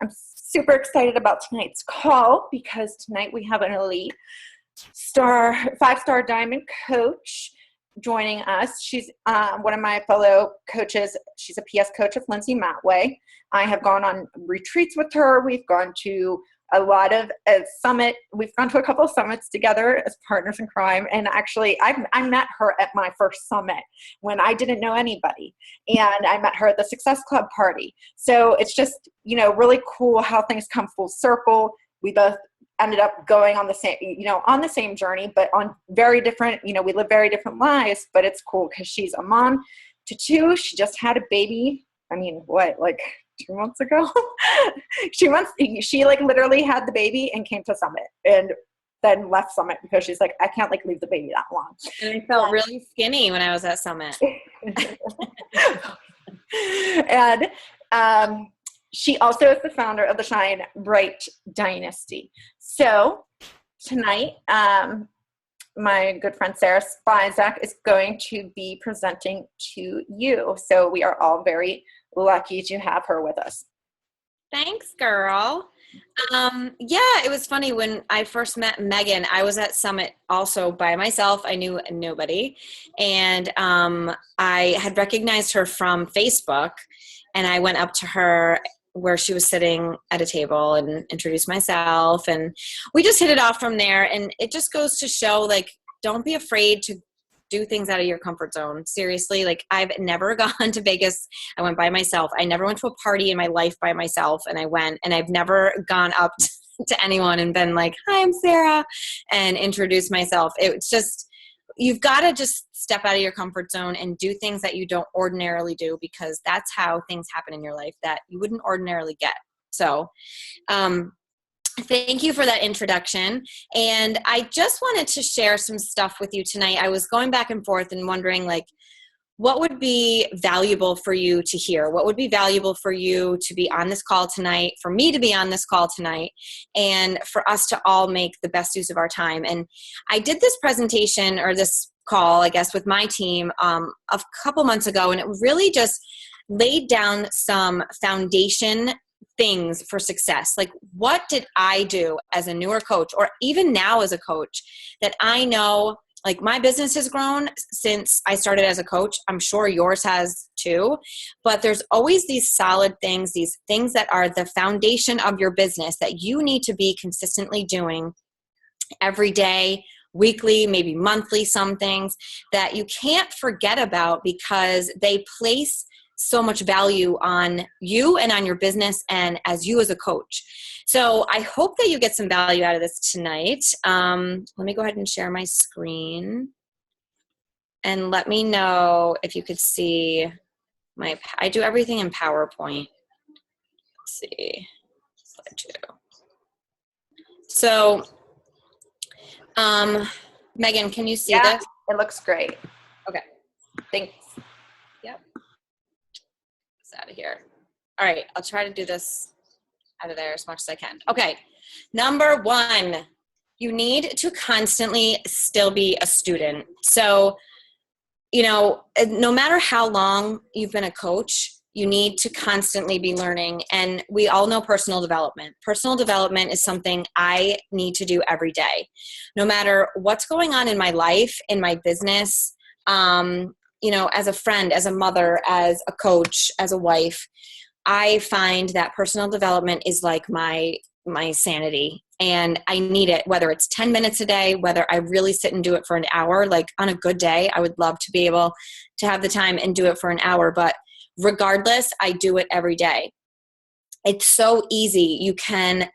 I'm super excited about tonight's call because tonight we have an elite five-star diamond coach joining us. She's one of my fellow coaches. She's a PS coach with Lindsay Matway. I have gone on retreats with her. We've gone to a lot of summit. We've gone to a couple of summits together as partners in crime. And actually, I met her at my first summit when I didn't know anybody. And I met her at the Success Club party. So it's just, really cool how things come full circle. We both ended up going on the same journey, but on very different, we live very different lives, but it's cool because she's a mom to two. She just had a baby. 2 months ago? She literally had the baby and came to Summit and then left Summit because she's like, I can't leave the baby that long. And I felt really skinny when I was at Summit. And she also is the founder of the Shine Bright Dynasty. So tonight, my good friend Sara Spisak is going to be presenting to you. So we are all very lucky to have her with us. Thanks, girl. It was funny when I first met Megan. I was at Summit also by myself. I knew nobody. And I had recognized her from Facebook. And I went up to her where she was sitting at a table and introduced myself. And we just hit it off from there. And it just goes to show, don't be afraid to do things out of your comfort zone. Seriously, I've never gone to Vegas. I went by myself. I never went to a party in my life by myself. And I went, and I've never gone up to anyone and been like, hi, I'm Sara, and introduced myself. It's just, you've got to just step out of your comfort zone and do things that you don't ordinarily do, because that's how things happen in your life that you wouldn't ordinarily get. So, thank you for that introduction. And I just wanted to share some stuff with you tonight. I was going back and forth and wondering, what would be valuable for you to hear? What would be valuable for you to be on this call tonight, for me to be on this call tonight, and for us to all make the best use of our time? And I did this presentation, or this call, I guess, with my team a couple months ago, and it really just laid down some foundation things for success. What did I do as a newer coach, or even now as a coach, that I know, my business has grown since I started as a coach. I'm sure yours has too, but there's always these solid things, these things that are the foundation of your business that you need to be consistently doing every day, weekly, maybe monthly, some things that you can't forget about because they place so much value on you and on your business and as you as a coach. So I hope that you get some value out of this tonight. Let me go ahead and share my screen and let me know if you could see I do everything in PowerPoint. Let's see, slide 2. So, Megan, can you see this? It looks great. Okay. Thanks. Yep. Out of here. All right, I'll try to do this out of there as much as I can. Okay, number 1, you need to constantly still be a student. So, no matter how long you've been a coach, you need to constantly be learning. And we all know personal development. Personal development is something I need to do every day. No matter what's going on in my life, in my business, as a friend, as a mother, as a coach, as a wife, I find that personal development is like my sanity, and I need it, whether it's 10 minutes a day, whether I really sit and do it for an hour. On a good day, I would love to be able to have the time and do it for an hour, but regardless, I do it every day. It's so easy.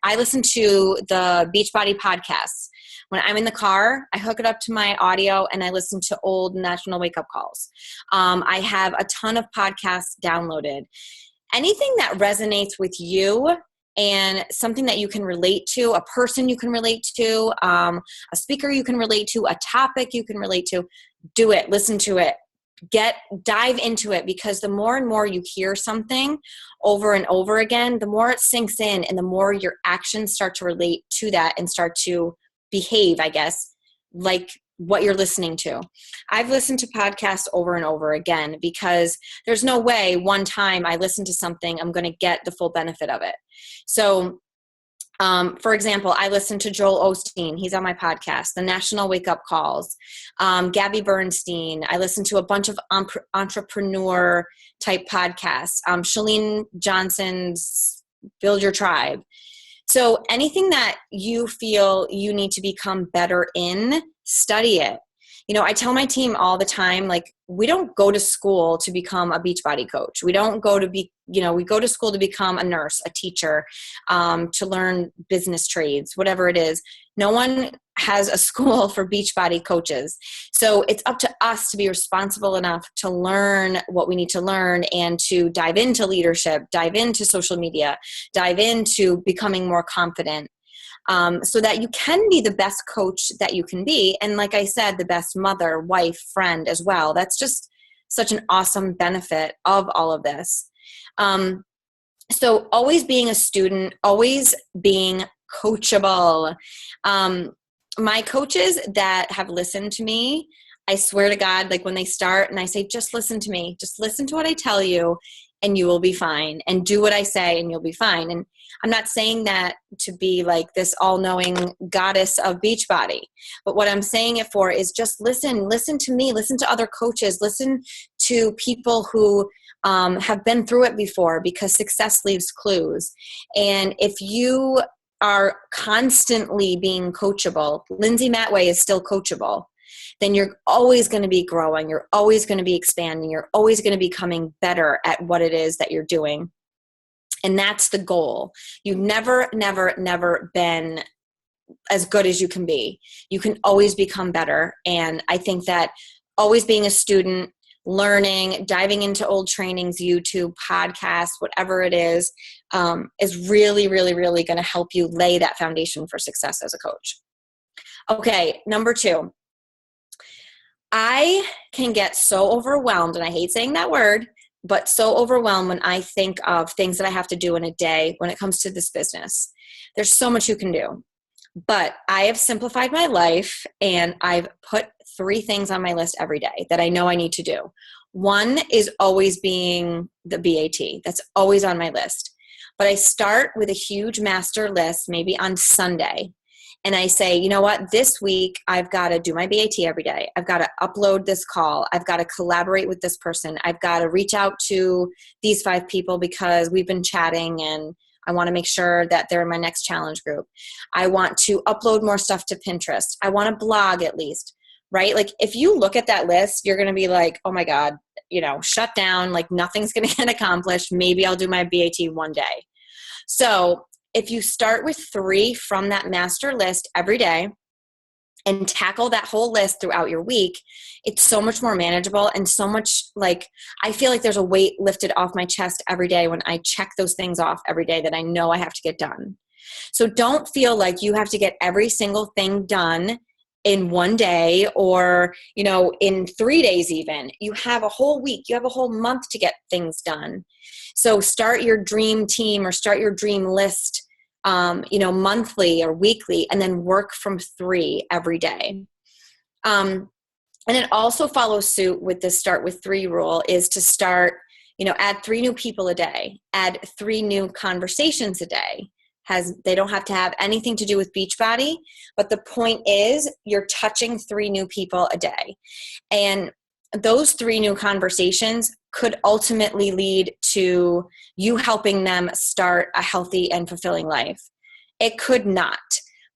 I listen to the Beachbody podcasts. When I'm in the car, I hook it up to my audio and I listen to old National Wake Up Calls. I have a ton of podcasts downloaded. Anything that resonates with you and something that you can relate to, a person you can relate to, a speaker you can relate to, a topic you can relate to, do it, listen to it. Dive into it, because the more and more you hear something over and over again, the more it sinks in and the more your actions start to relate to that and start to behave, I guess, like what you're listening to. I've listened to podcasts over and over again because there's no way one time I listen to something, I'm going to get the full benefit of it. So, for example, I listen to Joel Osteen. He's on my podcast, the National Wake Up Calls, Gabby Bernstein. I listen to a bunch of entrepreneur type podcasts, Shalene Johnson's Build Your Tribe. So anything that you feel you need to become better in, study it. You know, I tell my team all the time, like, we don't go to school to become a Beachbody coach. We don't go to be, you know, we go to school to become a nurse, a teacher, to learn business trades, whatever it is. No one has a school for Beachbody coaches. So it's up to us to be responsible enough to learn what we need to learn and to dive into leadership, dive into social media, dive into becoming more confident. So that you can be the best coach that you can be. And like I said, the best mother, wife, friend as well. That's just such an awesome benefit of all of this. So always being a student, always being coachable. My coaches that have listened to me, I swear to God, like when they start and I say, just listen to me, just listen to what I tell you and you will be fine, and do what I say and you'll be fine. And I'm not saying that to be like this all-knowing goddess of Beachbody, but what I'm saying it for is just listen to me, listen to other coaches, listen to people who have been through it before, because success leaves clues. And if you are constantly being coachable, Lindsay Matway is still coachable, then you're always going to be growing. You're always going to be expanding. You're always going to be becoming better at what it is that you're doing. And that's the goal. You've never been as good as you can be. You can always become better. And I think that always being a student, learning, diving into old trainings, YouTube, podcasts, whatever it is really, really, really going to help you lay that foundation for success as a coach. Okay, number 2. I can get so overwhelmed, and I hate saying that word, but so overwhelmed when I think of things that I have to do in a day when it comes to this business. There's so much you can do, but I have simplified my life and I've put 3 things on my list every day that I know I need to do. One is always being the BAT. That's always on my list. But I start with a huge master list, maybe on Sunday. And I say, you know what, this week I've got to do my BAT every day. I've got to upload this call. I've got to collaborate with this person. I've got to reach out to these 5 people because we've been chatting and I want to make sure that they're in my next challenge group. I want to upload more stuff to Pinterest. I want to blog at least, right? Like if you look at that list, you're going to be like, oh my God, you know, shut down. Like nothing's going to get accomplished. Maybe I'll do my BAT one day. So if you start with 3 from that master list every day and tackle that whole list throughout your week, it's so much more manageable and so much like, I feel like there's a weight lifted off my chest every day when I check those things off every day that I know I have to get done. So don't feel like you have to get every single thing done in one day or, you know, in 3 days even. You have a whole week, you have a whole month to get things done. So start your dream team or start your dream list, you know, monthly or weekly, and then work from 3 every day. And it also follows suit with the start with 3 rule is to start, you know, add 3 new people a day, add 3 new conversations a day. They don't have to have anything to do with Beachbody, but the point is you're touching 3 new people a day. And those 3 new conversations could ultimately lead to you helping them start a healthy and fulfilling life. It could not.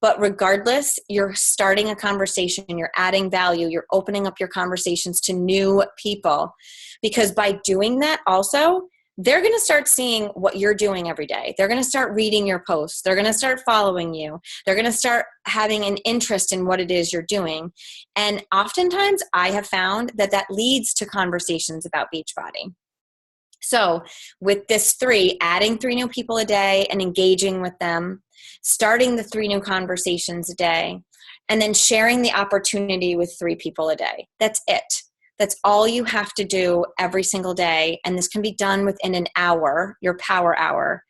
But regardless, you're starting a conversation, you're adding value, you're opening up your conversations to new people. Because by doing that also, they're going to start seeing what you're doing every day. They're going to start reading your posts. They're going to start following you. They're going to start having an interest in what it is you're doing. And oftentimes I have found that that leads to conversations about Beachbody. So with this 3, adding 3 new people a day and engaging with them, starting the 3 new conversations a day, and then sharing the opportunity with 3 people a day. That's it. That's all you have to do every single day. And this can be done within an hour, your power hour,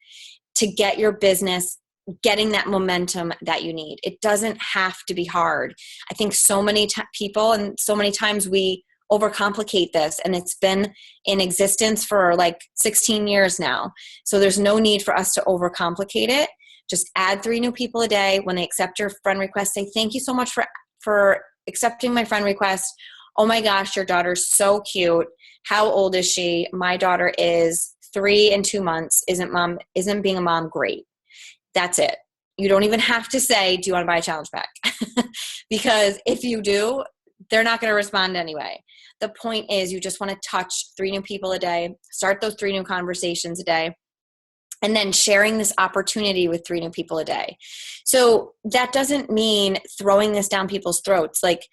to get your business getting that momentum that you need. It doesn't have to be hard. I think so many people and so many times we overcomplicate this, and it's been in existence for like 16 years now. So there's no need for us to overcomplicate it. Just add 3 new people a day. When they accept your friend request, say, thank you so much for accepting my friend request. Oh my gosh, your daughter's so cute. How old is she? My daughter is 3 and 2 months. Isn't being a mom great? That's it. You don't even have to say, do you want to buy a challenge pack? Because if you do, they're not going to respond anyway. The point is you just want to touch 3 new people a day, start those 3 new conversations a day, and then sharing this opportunity with 3 new people a day. So that doesn't mean throwing this down people's throats. Like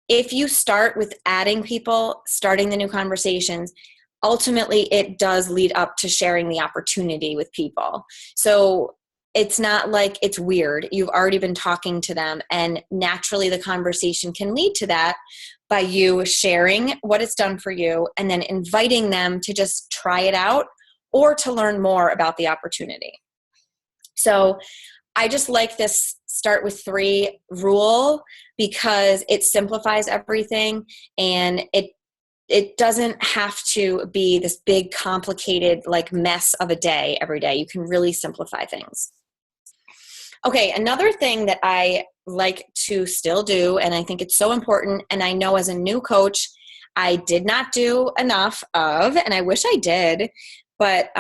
if you start with adding people, starting the new conversations, ultimately it does lead up to sharing the opportunity with people. So it's not like it's weird. You've already been talking to them, and naturally the conversation can lead to that by you sharing what it's done for you and then inviting them to just try it out or to learn more about the opportunity. So I just like this start with 3 rule because it simplifies everything, and it doesn't have to be this big complicated like mess of a day every day. You can really simplify things. Okay, another thing that I like to still do, and I think it's so important, and I know as a new coach, I did not do enough of, and I wish I did, but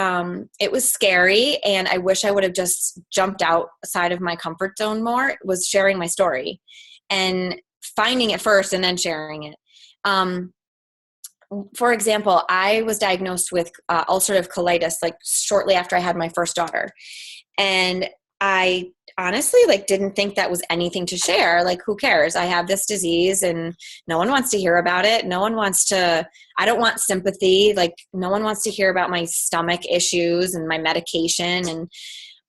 it was scary, and I wish I would have just jumped outside of my comfort zone more, was sharing my story and finding it first and then sharing it. For example, I was diagnosed with ulcerative colitis like shortly after I had my first daughter. And I honestly didn't think that was anything to share. Like, who cares? I have this disease and no one wants to hear about it. I don't want sympathy. Like, no one wants to hear about my stomach issues and my medication.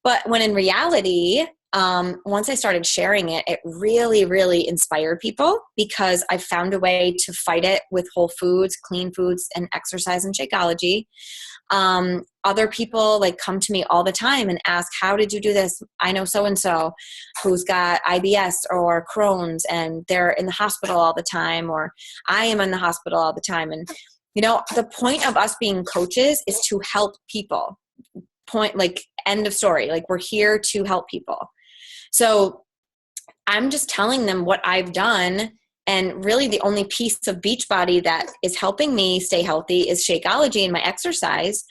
But when in reality, once I started sharing it, it really, really inspired people because I found a way to fight it with whole foods, clean foods, and exercise and Shakeology. Other people come to me all the time and ask, how did you do this? I know so-and-so who's got IBS or Crohn's and they're in the hospital all the time, or I am in the hospital all the time. And, the point of us being coaches is to help people. End of story. We're here to help people. So I'm just telling them what I've done. And really the only piece of Beachbody that is helping me stay healthy is Shakeology and my exercise.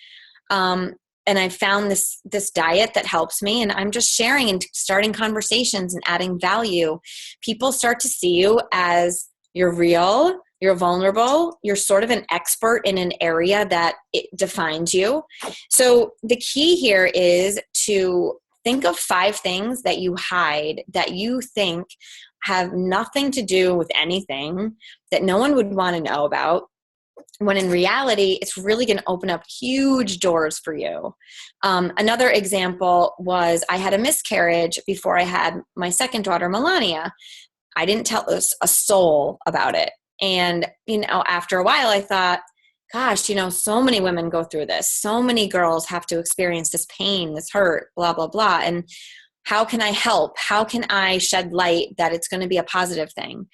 And I found this diet that helps me, and I'm just sharing and starting conversations and adding value. People start to see you as you're real, you're vulnerable, you're sort of an expert in an area that it defines you. So the key here is to think of 5 things that you hide that you think have nothing to do with anything, that no one would want to know about, when in reality, it's really going to open up huge doors for you. Another example was I had a miscarriage before I had my second daughter, Melania. I didn't tell a soul about it. And, after a while I thought, gosh, so many women go through this. So many girls have to experience this pain, this hurt, blah, blah, blah. And how can I help? How can I shed light that it's going to be a positive thing?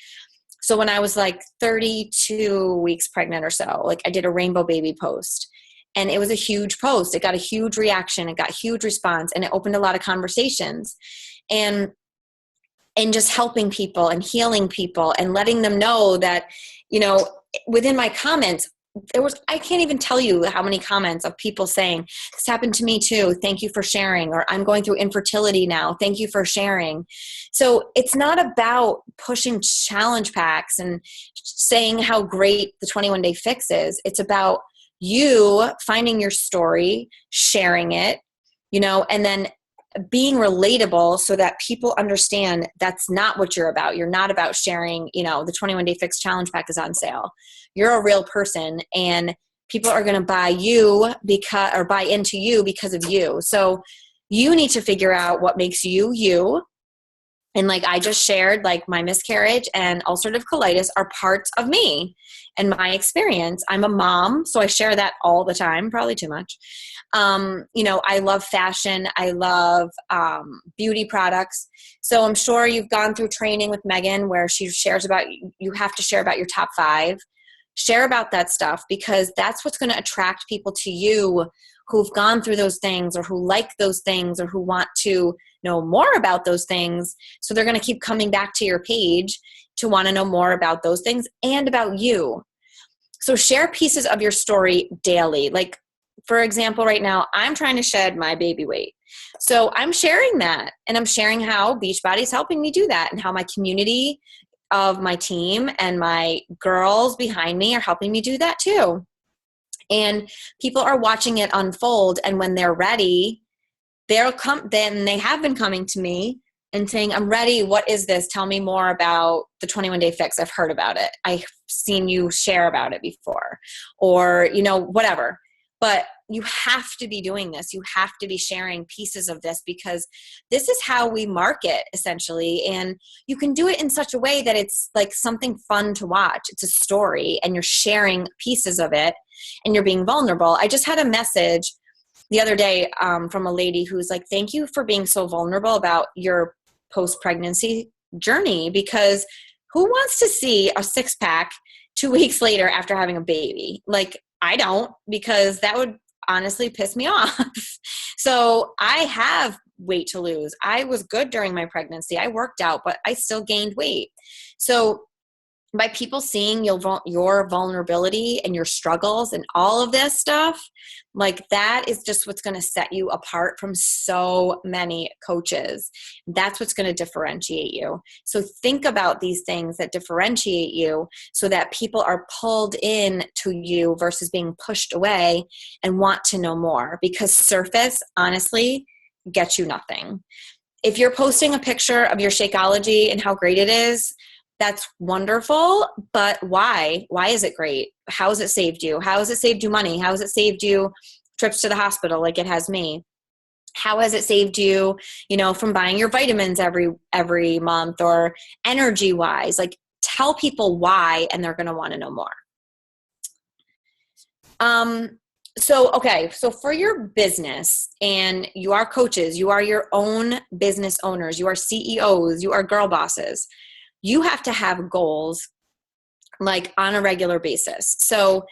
So when I was 32 weeks pregnant or so, I did a rainbow baby post, and it was a huge post. It got a huge reaction. It got huge response, and it opened a lot of conversations. And just helping people and healing people and letting them know that, within my comments, I can't even tell you how many comments of people saying, this happened to me too. Thank you for sharing. Or I'm going through infertility now. Thank you for sharing. So it's not about pushing challenge packs and saying how great the 21-day fix is. It's about you finding your story, sharing it, and then being relatable so that people understand that's not what you're about. You're not about sharing, the 21-day fix challenge pack is on sale. You're a real person, and people are going to buy into you because of you. So you need to figure out what makes you, you, And like I just shared, like my miscarriage and ulcerative colitis are parts of me and my experience. I'm a mom, so I share that all the time, probably too much. You know, I love fashion. I love beauty products. So I'm sure you've gone through training with Megan where she shares about, you have to share about your top 5. Share about that stuff, because that's what's going to attract people to you who've gone through those things or who like those things or who want to know more about those things. So they're going to keep coming back to your page to want to know more about those things and about you. So share pieces of your story daily. Like, for example, right now, I'm trying to shed my baby weight. So I'm sharing that, and I'm sharing how Beachbody is helping me do that and how my community of my team and my girls behind me are helping me do that too. And people are watching it unfold. And when they're ready, they'll come, then they have been coming to me and saying, I'm ready. What is this? Tell me more about the 21-day fix. I've heard about it. I've seen you share about it before, or, you know, whatever. But you have to be doing this. You have to be sharing pieces of this, because this is how we market essentially. And you can do it in such a way that it's like something fun to watch. It's a story and you're sharing pieces of it and you're being vulnerable. I just had a message the other day from a lady who's like, thank you for being so vulnerable about your post-pregnancy journey, because who wants to see a 6-pack 2 weeks later after having a baby? Like, I don't, because that would honestly piss me off. So I have weight to lose. I was good during my pregnancy. I worked out, but I still gained weight. So by people seeing your vulnerability and your struggles and all of this stuff, like that is just what's going to set you apart from so many coaches. That's what's going to differentiate you. So think about these things that differentiate you so that people are pulled in to you versus being pushed away and want to know more, because surface honestly gets you nothing. If you're posting a picture of your Shakeology and how great it is, that's wonderful, but why? Why is it great? How has it saved you? How has it saved you money? How has it saved you trips to the hospital like it has me? How has it saved you, you know, from buying your vitamins every month, or energy wise? Like, tell people why, and they're going to want to know more. So for your business, and you are coaches, you are your own business owners, you are CEOs, you are girl bosses, you have to have goals like on a regular basis. So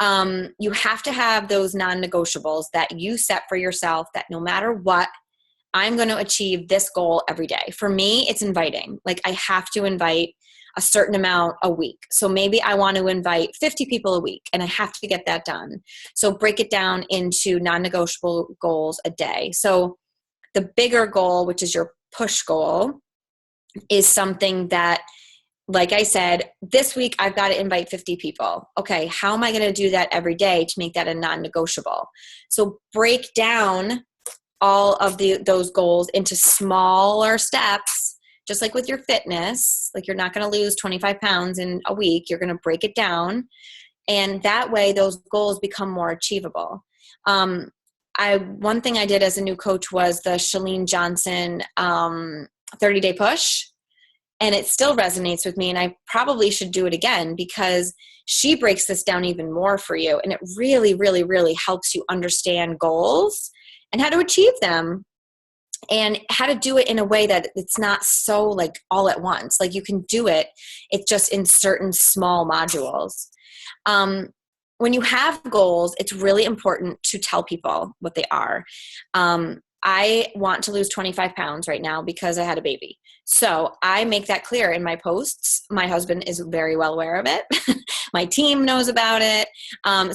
you have to have those non-negotiables that you set for yourself, that no matter what, I'm going to achieve this goal every day. For me, it's inviting. Like, I have to invite a certain amount a week. So maybe I want to invite 50 people a week, and I have to get that done. So break it down into non-negotiable goals a day. So the bigger goal, which is your push goal, is something that, like I said, this week I've got to invite 50 people. Okay, how am I going to do that every day to make that a non-negotiable? So break down all of those goals into smaller steps, just like with your fitness. Like, you're not going to lose 25 pounds in a week. You're going to break it down. And that way those goals become more achievable. One thing I did as a new coach was the Chalene Johnson 30-day push. And it still resonates with me, and I probably should do it again, because she breaks this down even more for you. And it really, really, really helps you understand goals and how to achieve them, and how to do it in a way that it's not so like all at once. Like, you can do it, it's just in certain small modules. When you have goals, it's really important to tell people what they are. I want to lose 25 pounds right now because I had a baby. So I make that clear in my posts. My husband is very well aware of it. My team knows about it.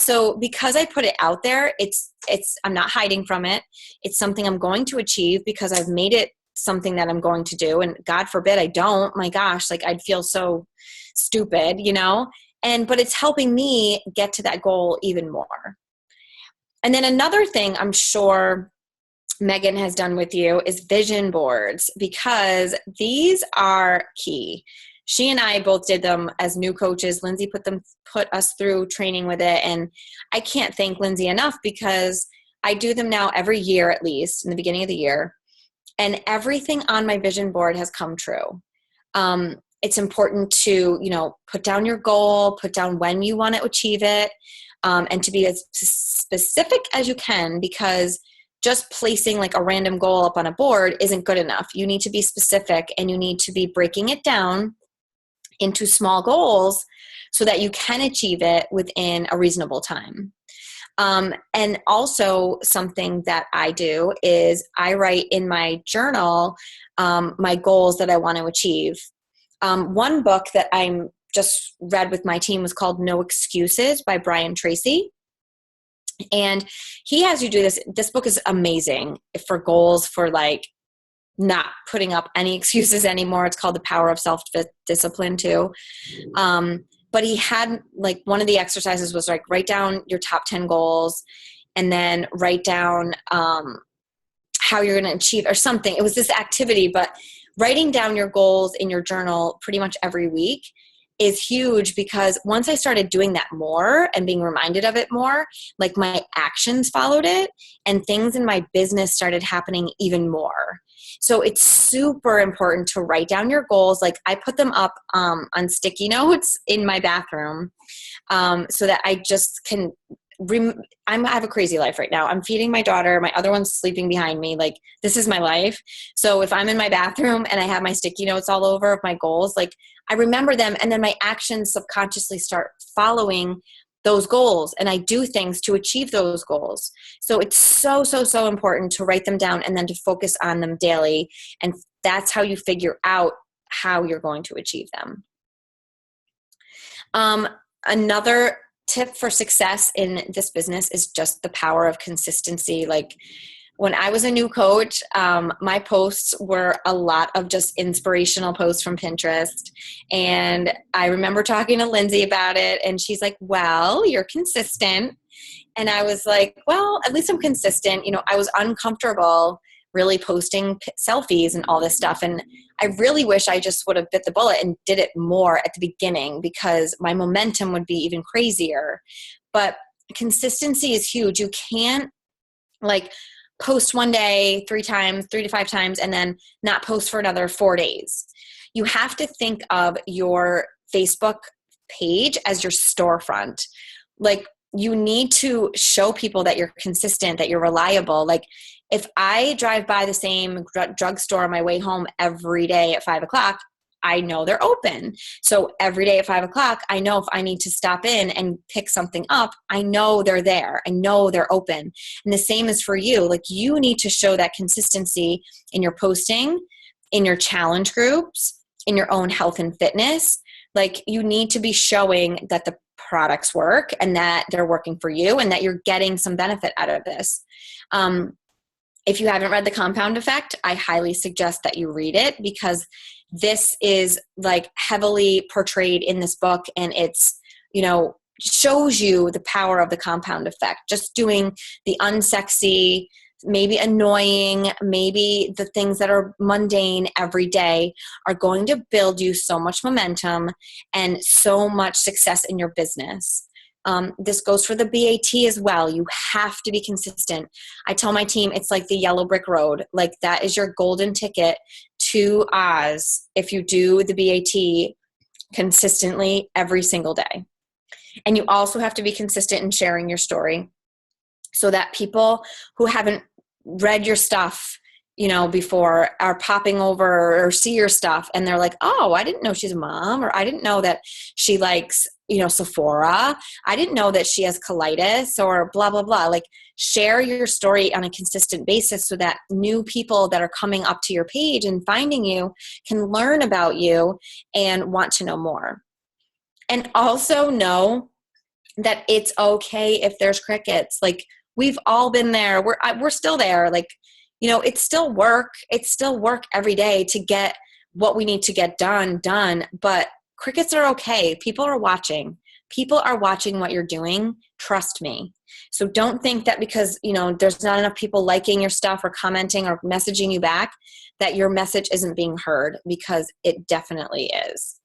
So because I put it out there, I'm not hiding from it. It's something I'm going to achieve because I've made it something that I'm going to do. And God forbid I don't, my gosh, like, I'd feel so stupid, you know? But it's helping me get to that goal even more. And then another thing I'm sure Megan has done with you is vision boards, because these are key. She and I both did them as new coaches. Lindsay put us through training with it. And I can't thank Lindsay enough, because I do them now every year, at least in the beginning of the year. and everything on my vision board has come true. It's important to, put down your goal, put down when you want to achieve it, and to be as specific as you can, because just placing like a random goal up on a board isn't good enough. You need to be specific, and you need to be breaking it down into small goals so that you can achieve it within a reasonable time. And also something that I do is I write in my journal my goals that I want to achieve. One book that I'm just read with my team was called No Excuses by Brian Tracy. And he has you do this. This book is amazing for goals, for like not putting up any excuses anymore. It's called The Power of Self-Discipline too. But he had like one of the exercises was like write down your top 10 goals and then write down how you're going to achieve or something. It was this activity, but writing down your goals in your journal pretty much every week is huge, because once I started doing that more and being reminded of it more, like my actions followed it and things in my business started happening even more. So it's super important to write down your goals. Like I put them up on sticky notes in my bathroom so that I just can I have a crazy life right now. I'm feeding my daughter. My other one's sleeping behind me. Like this is my life. So if I'm in my bathroom and I have my sticky notes all over of my goals, like I remember them, and then my actions subconsciously start following those goals, and I do things to achieve those goals. So it's so, so, so important to write them down and then to focus on them daily. And that's how you figure out how you're going to achieve them. Another tip for success in this business is just the power of consistency. Like when I was a new coach, my posts were a lot of just inspirational posts from Pinterest. And I remember talking to Lindsay about it, and she's like, well, you're consistent. And I was like, well, at least I'm consistent. I was uncomfortable really posting selfies and all this stuff. And I really wish I just would have bit the bullet and did it more at the beginning, because my momentum would be even crazier. But consistency is huge. You can't like post one day 3 to 5 times, and then not post for another 4 days. You have to think of your Facebook page as your storefront. Like you need to show people that you're consistent, that you're reliable. Like if I drive by the same drugstore on my way home every day at 5 o'clock, I know they're open. So every day at 5 o'clock, I know if I need to stop in and pick something up, I know they're there. I know they're open. And the same is for you. Like you need to show that consistency in your posting, in your challenge groups, in your own health and fitness. Like you need to be showing that the products work and that they're working for you and that you're getting some benefit out of this. If you haven't read The Compound Effect, I highly suggest that you read it, because this is like heavily portrayed in this book, and it's, shows you the power of the compound effect. Just doing the unsexy, maybe annoying, maybe the things that are mundane every day are going to build you so much momentum and so much success in your business. This goes for the BAT as well. You have to be consistent. I tell my team it's like the yellow brick road. Like that is your golden ticket to Oz if you do the BAT consistently every single day. And you also have to be consistent in sharing your story so that people who haven't read your stuff, before are popping over or see your stuff and they're like, oh, I didn't know she's a mom, or I didn't know that she likes, Sephora. I didn't know that she has colitis, or blah, blah, blah. Like share your story on a consistent basis so that new people that are coming up to your page and finding you can learn about you and want to know more. And also know that it's okay if there's crickets. Like we've all been there. We're still there. Like, it's still work. It's still work every day to get what we need to get done. But crickets are okay. People are watching. People are watching what you're doing. Trust me. So don't think that because, there's not enough people liking your stuff or commenting or messaging you back that your message isn't being heard, because it definitely is.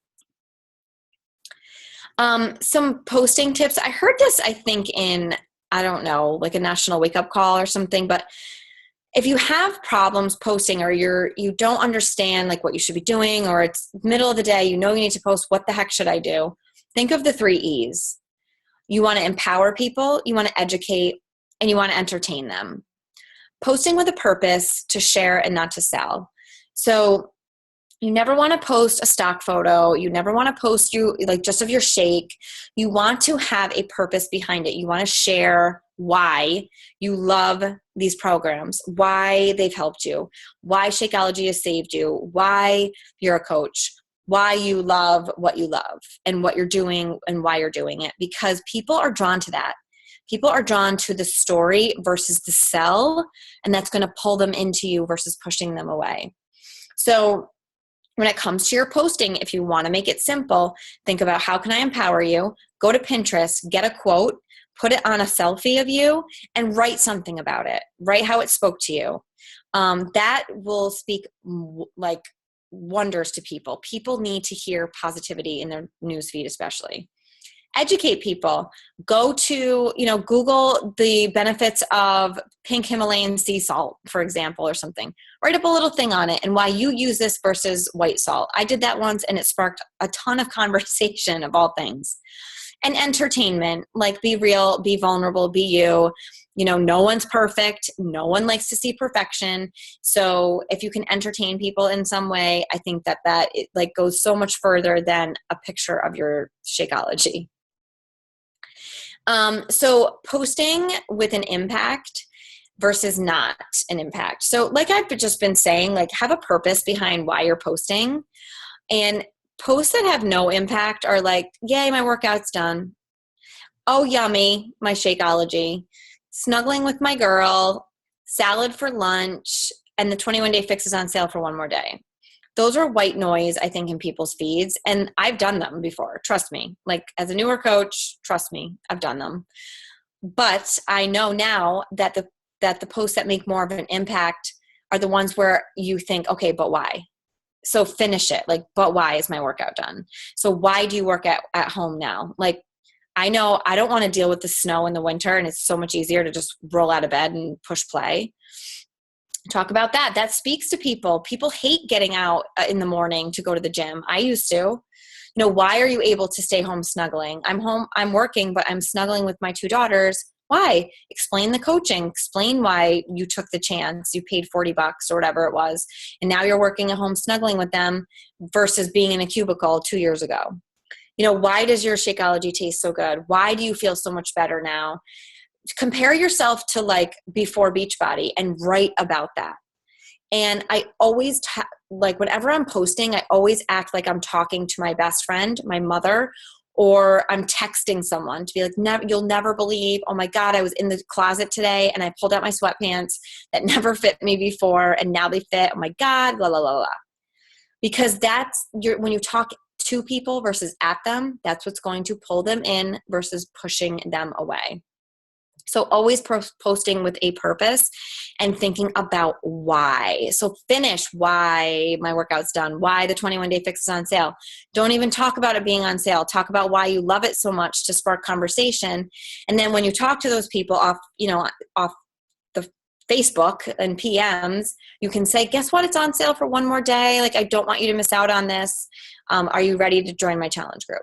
Some posting tips. I heard this, I think in, I don't know, like a national wake up call or something, but if you have problems posting, or you don't understand like what you should be doing, or it's middle of the day, you need to post, what the heck should I do? Think of the 3 E's. You want to empower people, you want to educate, and you want to entertain them. Posting with a purpose, to share and not to sell. So you never want to post a stock photo. You never want to post just of your shake. You want to have a purpose behind it. You want to share why you love these programs, why they've helped you, why Shakeology has saved you, why you're a coach, why you love what you love and what you're doing and why you're doing it, because people are drawn to that. People are drawn to the story versus the sell, and that's going to pull them into you versus pushing them away. So when it comes to your posting, if you want to make it simple, think about, how can I empower you? Go to Pinterest, get a quote, put it on a selfie of you, and write something about it. Write how it spoke to you. That will speak like wonders to people. People need to hear positivity in their newsfeed, especially. Educate people. Go to, Google the benefits of pink Himalayan sea salt, for example, or something. Write up a little thing on it and why you use this versus white salt. I did that once and it sparked a ton of conversation, of all things. And entertainment, like be real, be vulnerable, be you. No one's perfect. No one likes to see perfection. So if you can entertain people in some way, I think that it goes so much further than a picture of your Shakeology. So posting with an impact versus not an impact. So like I've just been saying, have a purpose behind why you're posting. And posts that have no impact are like, yay, my workout's done. Oh, yummy, my Shakeology. Snuggling with my girl, salad for lunch, and the 21-day fix is on sale for one more day. Those are white noise, I think, in people's feeds. And I've done them before. Trust me. As a newer coach, trust me, I've done them. But I know now that the posts that make more of an impact are the ones where you think, okay, but why? So finish it. But why is my workout done? So why do you work at home now? I know I don't want to deal with the snow in the winter, and it's so much easier to just roll out of bed and push play. Talk about that. That speaks to people. People hate getting out in the morning to go to the gym. I used to. Why are you able to stay home snuggling? I'm home, I'm working, but I'm snuggling with my 2 daughters. Why? Explain the coaching. Explain why you took the chance. You paid $40 or whatever it was. And now you're working at home snuggling with them versus being in a cubicle 2 years ago. Why does your Shakeology taste so good? Why do you feel so much better now? Compare yourself to before Beachbody and write about that. And I always, whenever I'm posting, I always act like I'm talking to my best friend, my mother, or I'm texting someone to be like, you'll never believe, oh my God, I was in the closet today and I pulled out my sweatpants that never fit me before and now they fit. Oh my God, la, la, la, la. Because when you talk to people versus at them, that's what's going to pull them in versus pushing them away. So always posting with a purpose and thinking about why. So finish why my workout's done, why the 21-day fix is on sale. Don't even talk about it being on sale. Talk about why you love it so much to spark conversation. And then when you talk to those people off the Facebook and PMs, you can say, guess what? It's on sale for one more day. I don't want you to miss out on this. Are you ready to join my challenge group?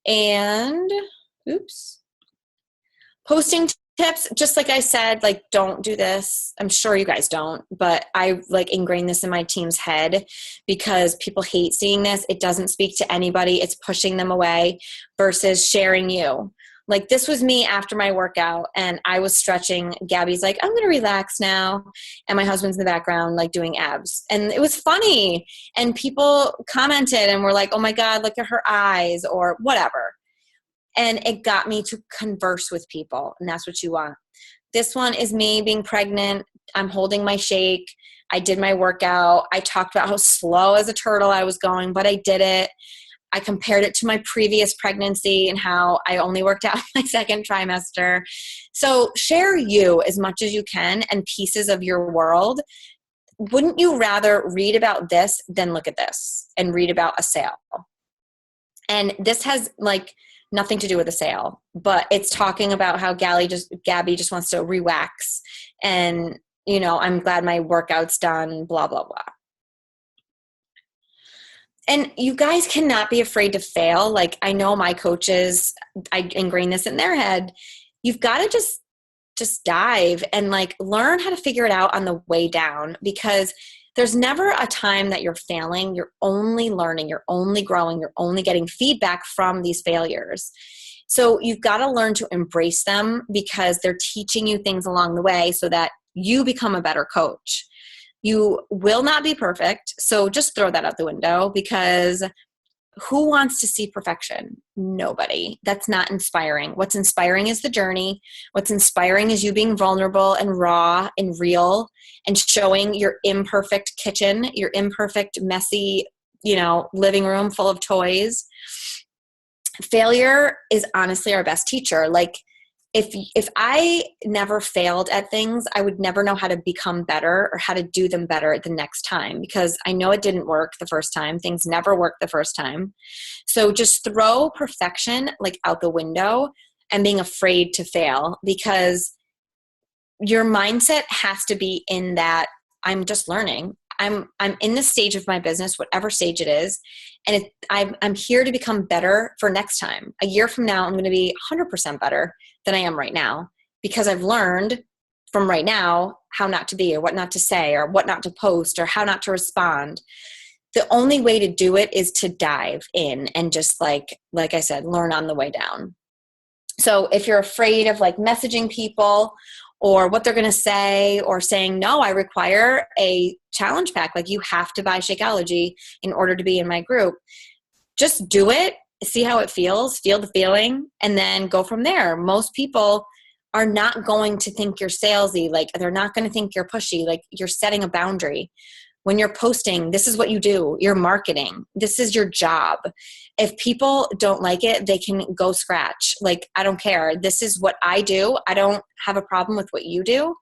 And posting tips, just like I said, don't do this. I'm sure you guys don't, but I ingrain this in my team's head because people hate seeing this. It doesn't speak to anybody. It's pushing them away versus sharing you. This was me after my workout and I was stretching. Gabby's like, I'm going to relax now. And my husband's in the background, doing abs. And it was funny. And people commented and were like, oh my God, look at her eyes or whatever. And it got me to converse with people. And that's what you want. This one is me being pregnant. I'm holding my shake. I did my workout. I talked about how slow as a turtle I was going, but I did it. I compared it to my previous pregnancy and how I only worked out my second trimester. So share you as much as you can and pieces of your world. Wouldn't you rather read about this than look at this and read about a sale? And this has nothing to do with a sale, but it's talking about how Gabby just wants to re-wax And, you know, I'm glad my workout's done, blah, blah, blah. And you guys cannot be afraid to fail. Like, I know my coaches, I ingrain this in their head. You've got to just dive and like learn how to figure it out on the way down, because there's never a time that you're failing. You're only learning, you're only growing, you're only getting feedback from these failures. So you've got to learn to embrace them, because they're teaching you things along the way so that you become a better coach. You will not be perfect. So just throw that out the window, because who wants to see perfection? Nobody. That's not inspiring. What's inspiring is the journey. What's inspiring is you being vulnerable and raw and real and showing your imperfect kitchen, your imperfect, messy, you know, living room full of toys. Failure is honestly our best teacher. Like, if I never failed at things, I would never know how to become better or how to do them better the next time, because I know it didn't work the first time. Things never work the first time. So just throw perfection like out the window and being afraid to fail, because your mindset has to be in that I'm just learning. I'm in this stage of my business, whatever stage it is, and I'm here to become better for next time. A year from now, I'm going to be 100% better than I am right now, because I've learned from right now how not to be, or what not to say, or what not to post, or how not to respond. The only way to do it is to dive in and just like I said, learn on the way down. So if you're afraid of like messaging people or what they're going to say, or saying, no, I require a challenge pack, like you have to buy Shakeology in order to be in my group, just do it, see how it feels, feel the feeling, and then go from there. Most people are not going to think you're salesy. Like, they're not going to think you're pushy. Like, you're setting a boundary. When you're posting, this is what you do. You're marketing. This is your job. If people don't like it, they can go scratch. Like, I don't care. This is what I do. I don't have a problem with what you do.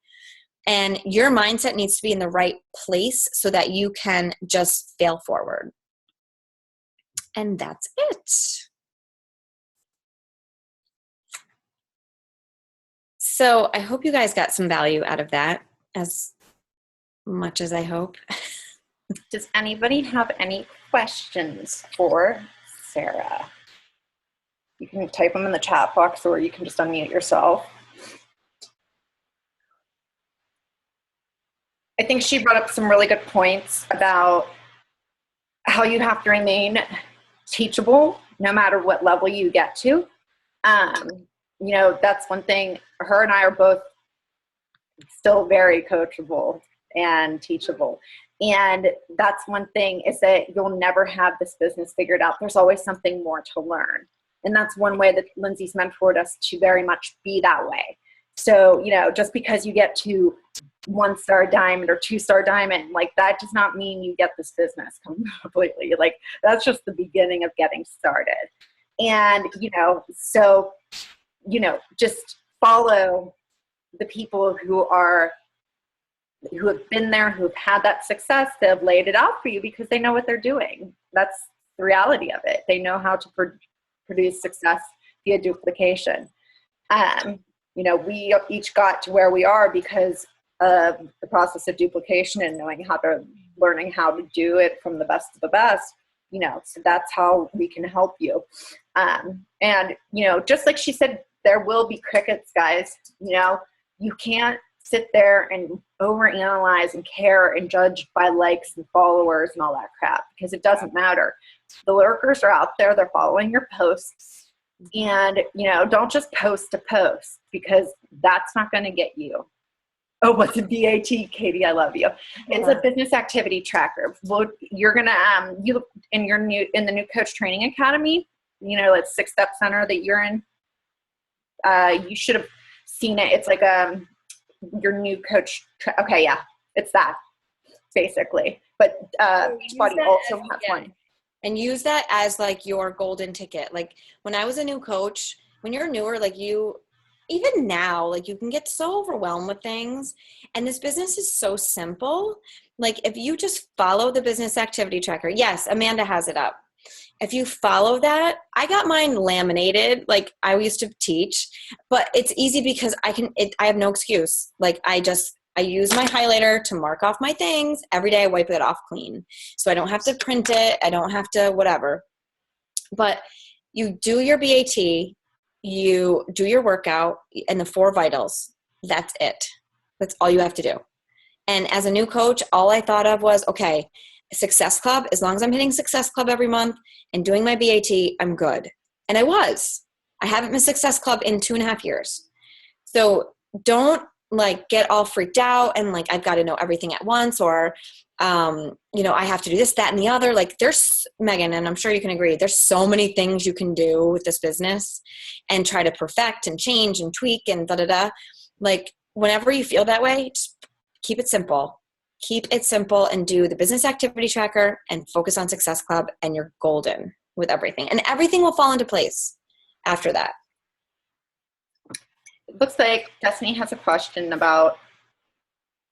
And your mindset needs to be in the right place so that you can just fail forward. And that's it. So I hope you guys got some value out of that, as much as I hope. Does anybody have any questions for Sara? You can type them in the chat box, or you can just unmute yourself. I think she brought up some really good points about how you have to remain teachable no matter what level you get to. You know, that's one thing. Her and I are both still very coachable and teachable. And that's one thing, is that you'll never have this business figured out. There's always something more to learn. And that's one way that Lindsay's mentored us to very much be that way. So, you know, just because you get to 1-star diamond or 2-star diamond, like, that does not mean you get this business completely. Like, that's just the beginning of getting started. And, you know, so, you know, just follow the people who have been there, who have had that success, that have laid it out for you, because they know what they're doing. That's the reality of it. They know how to produce success via duplication. You know, we each got to where we are because of the process of duplication and learning how to do it from the best of the best. You know, so that's how we can help you. And, you know, just like she said, there will be crickets, guys. You know, you can't sit there and overanalyze and care and judge by likes and followers and all that crap, because it doesn't matter. The lurkers are out there. They're following your posts. And, you know, don't just post to post, because that's not going to get you. Oh, what's a BAT, Katie? I love you. It's a business activity tracker. Well, you're going to, in the new coach training academy, you know, it's 6-step center that you're in. You should have seen it. It's like, your new coach. Okay. Yeah. It's that basically, but, Beachbody also has one. And use that as like your golden ticket. Like, when I was a new coach, when you're newer, like even now, like, you can get so overwhelmed with things, and this business is so simple. Like, if you just follow the business activity tracker, yes, Amanda has it up. If you follow that, I got mine laminated. Like I used to teach, but it's easy because I have no excuse. Like I use my highlighter to mark off my things every day. I wipe it off clean. So I don't have to print it. I don't have to whatever, but you do your BAT, you do your workout and the 4 vitals. That's it. That's all you have to do. And as a new coach, all I thought of was, okay, Success Club, as long as I'm hitting Success Club every month and doing my BAT, I'm good. And I haven't missed Success Club in 2.5 years. So don't like get all freaked out and like, I've got to know everything at once, or, I have to do this, that, and the other. Like there's, Megan, and I'm sure you can agree, there's so many things you can do with this business and try to perfect and change and tweak and da-da-da. Like whenever you feel that way, just keep it simple. Keep it simple and do the business activity tracker and focus on Success Club, and you're golden with everything. And everything will fall into place after that. It looks like Destiny has a question about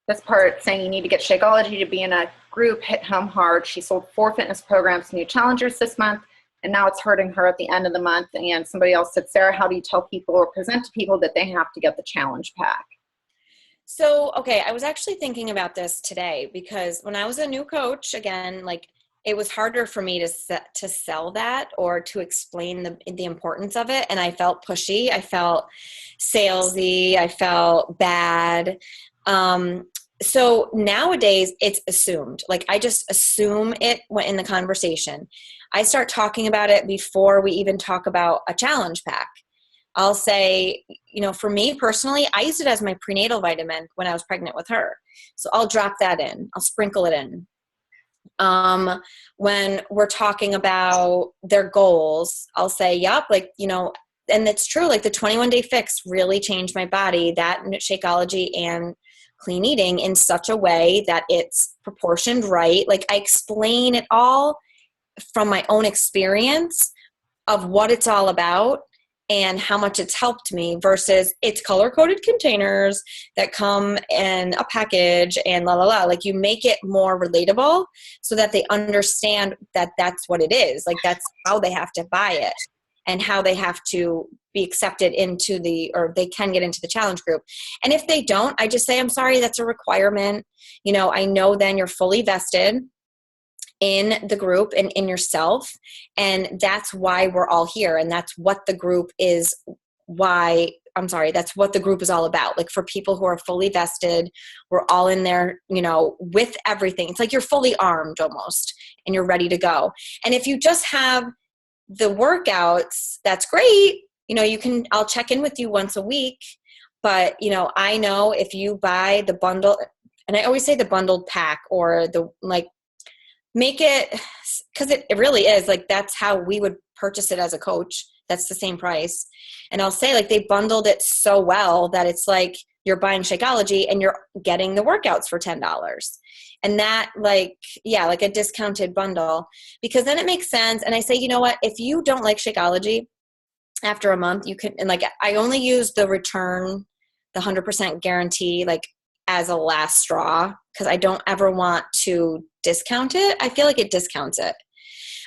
this part, saying you need to get Shakeology to be in a group, hit home hard. She sold 4 fitness programs, new challengers this month, and now it's hurting her at the end of the month. And somebody else said, Sarah, how do you tell people or present to people that they have to get the challenge pack? So, okay, I was actually thinking about this today because when I was a new coach, again, like it was harder for me to sell that or to explain the importance of it. And I felt pushy. I felt salesy. I felt bad. So nowadays it's assumed. Like I just assume it in the conversation. I start talking about it before we even talk about a challenge pack. I'll say, for me personally, I used it as my prenatal vitamin when I was pregnant with her. So I'll drop that in. I'll sprinkle it in. When we're talking about their goals, I'll say, yep, and it's true, like the 21-day fix really changed my body, that Shakeology and clean eating in such a way that it's proportioned right. Like I explain it all from my own experience of what it's all about and how much it's helped me versus it's color-coded containers that come in a package and la, la, la. Like you make it more relatable so that they understand that that's what it is. Like that's how they have to buy it and how they have to be accepted or they can get into the challenge group. And if they don't, I just say, I'm sorry, that's a requirement. I know then you're fully vested in the group and in yourself. And that's why we're all here. And that's what the group is that's what the group is all about. Like for people who are fully vested, we're all in there, with everything. It's like you're fully armed almost and you're ready to go. And if you just have the workouts, that's great. I'll check in with you once a week, but I know if you buy the bundle, and I always say the bundled pack or make it, because it really is like that's how we would purchase it as a coach. That's the same price. And I'll say like they bundled it so well that it's like you're buying Shakeology and you're getting the workouts for $10. And that like a discounted bundle, because then it makes sense. And I say, you know what, if you don't like Shakeology after a month, you can, and like I only use the return, the 100% guarantee, like as a last straw, because I don't ever want to discount it. I feel like it discounts it.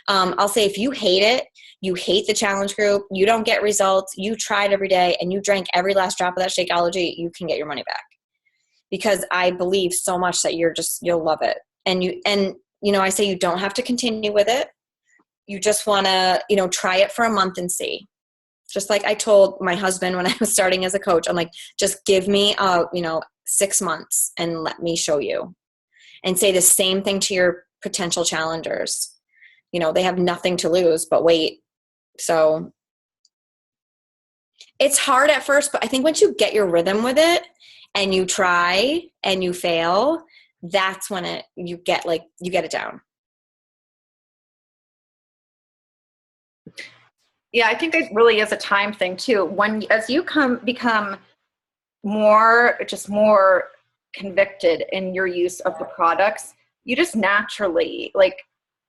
I'll say if you hate it, you hate the challenge group, you don't get results, you tried every day and you drank every last drop of that Shakeology, you can get your money back. Because I believe so much that you'll love it. And I say you don't have to continue with it. You just want to, try it for a month and see. Just like I told my husband when I was starting as a coach, I'm like, just give me 6 months and let me show you. And say the same thing to your potential challengers. They have nothing to lose but wait. So it's hard at first, but I think once you get your rhythm with it and you try and you fail, that's when you get it down. Yeah, I think it really is a time thing too. As you become more convicted in your use of the products, you just naturally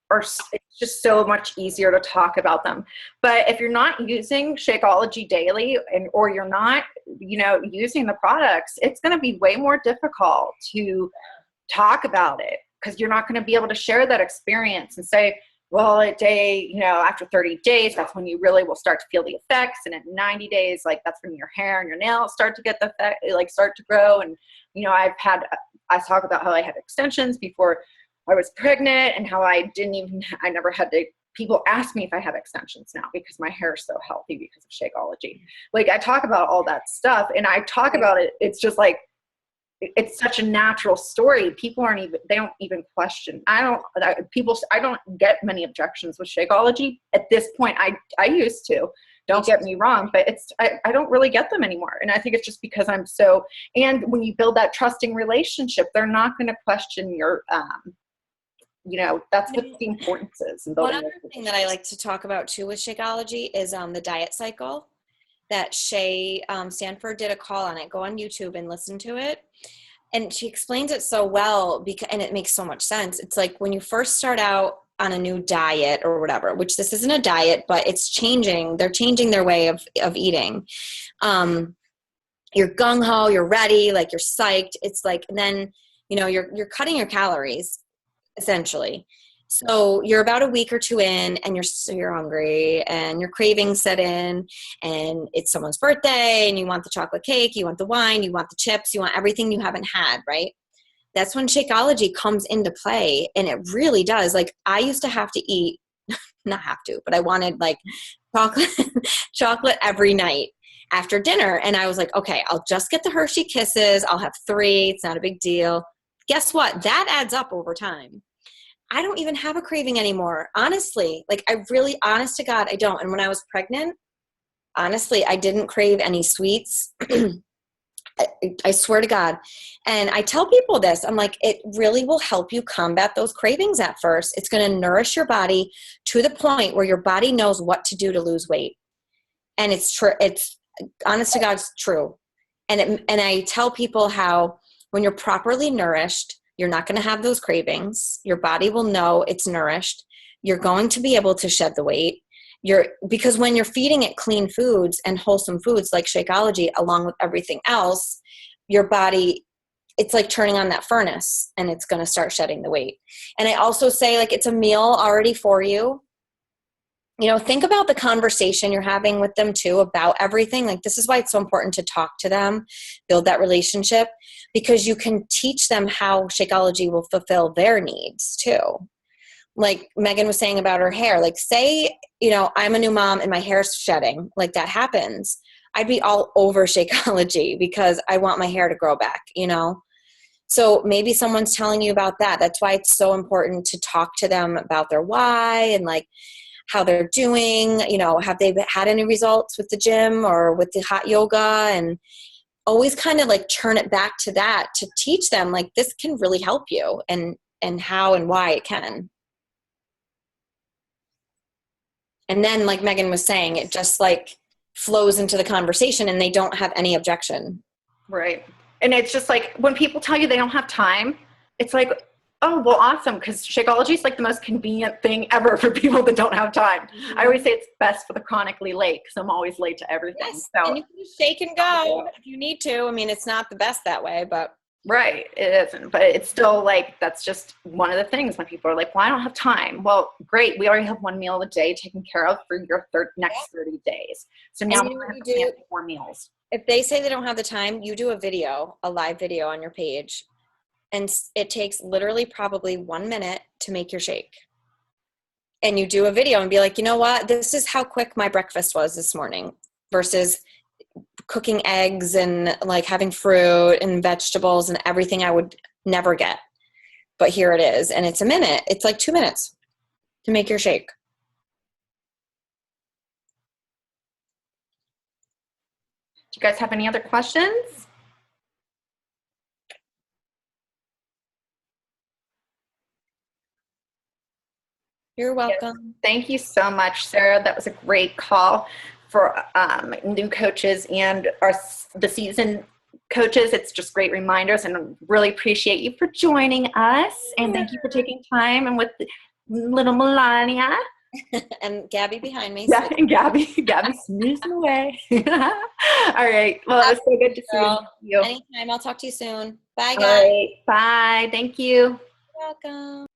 it's just so much easier to talk about them. But if you're not using Shakeology daily or you're not, using the products, it's going to be way more difficult to talk about it because you're not going to be able to share that experience and say, well, at day, after 30 days, that's when you really will start to feel the effects. And at 90 days, like that's when your hair and your nails start to get the effect, like start to grow. And, I talk about how I had extensions before I was pregnant and how I never had to, people ask me if I have extensions now because my hair is so healthy because of Shakeology. Like I talk about all that stuff and I talk about it. It's just like, it's such a natural story. They don't even question. I don't get many objections with Shakeology at this point. I used to, don't get me wrong, but I don't really get them anymore. And I think it's just because and when you build that trusting relationship, they're not going to question your, that's what the importance is. One other thing that I like to talk about too with Shakeology is the diet cycle that Shay Sanford did a call on it. Go on YouTube and listen to it. And she explains it so well and it makes so much sense. It's like when you first start out on a new diet or whatever, which this isn't a diet, but it's changing. They're changing their way of eating. You're gung-ho, you're ready, like you're psyched. It's like, and then, you're cutting your calories essentially. So you're about a week or two in and you're hungry and your cravings set in and it's someone's birthday and you want the chocolate cake, you want the wine, you want the chips, you want everything you haven't had, right? That's when Shakeology comes into play. And it really does. Like I used to have to eat, not have to, but I wanted like chocolate every night after dinner. And I was like, okay, I'll just get the Hershey Kisses. I'll have 3. It's not a big deal. Guess what? That adds up over time. I don't even have a craving anymore. Honestly, like honest to God, I don't. And when I was pregnant, honestly, I didn't crave any sweets. I swear to God. And I tell people this, I'm like, it really will help you combat those cravings at first. It's going to nourish your body to the point where your body knows what to do to lose weight. And it's true. It's honest to God, it's true. And I tell people how when you're properly nourished, you're not going to have those cravings. Your body will know it's nourished. You're going to be able to shed the weight. Because when you're feeding it clean foods and wholesome foods like Shakeology, along with everything else, your body, it's like turning on that furnace and it's going to start shedding the weight. And I also say like, it's a meal already for you. Think about the conversation you're having with them too about everything. Like this is why it's so important to talk to them, build that relationship, because you can teach them how Shakeology will fulfill their needs too. Like Megan was saying about her hair, like say, I'm a new mom and my hair's shedding, like that happens. I'd be all over Shakeology because I want my hair to grow back, So maybe someone's telling you about that. That's why it's so important to talk to them about their why and like how they're doing, have they had any results with the gym or with the hot yoga, and always kind of like turn it back to that to teach them like this can really help you and how and why it can. And then like Megan was saying, it just like flows into the conversation and they don't have any objection. Right. And it's just like when people tell you they don't have time, it's like, oh, well, awesome. Because Shakeology is like the most convenient thing ever for people that don't have time. Mm-hmm. I always say it's best for the chronically late because I'm always late to everything. Yes. So, and you can just shake and go if you need to. I mean, it's not the best that way, but. Right. It isn't. But it's still like, that's just one of the things when people are like, well, I don't have time. Well, great. We already have 1 meal a day taken care of for your next 30 days. So now we have to plan 4 meals. If they say they don't have the time, you do a live video on your page. And it takes literally probably 1 minute to make your shake. And you do a video and be like, you know what? This is how quick my breakfast was this morning versus cooking eggs and like having fruit and vegetables and everything I would never get. But here it is. And it's a minute. It's like 2 minutes to make your shake. Do you guys have any other questions? You're welcome. Yes. Thank you so much, Sarah. That was a great call for new coaches and the seasoned coaches. It's just great reminders, and I really appreciate you for joining us. And thank you for taking time and with little Melania. And Gabby behind me. Yeah, and Gabby snoozing away. All right. Well, it was so good to see you. Anytime. I'll talk to you soon. Bye, guys. All right. Bye. Thank you. You're welcome.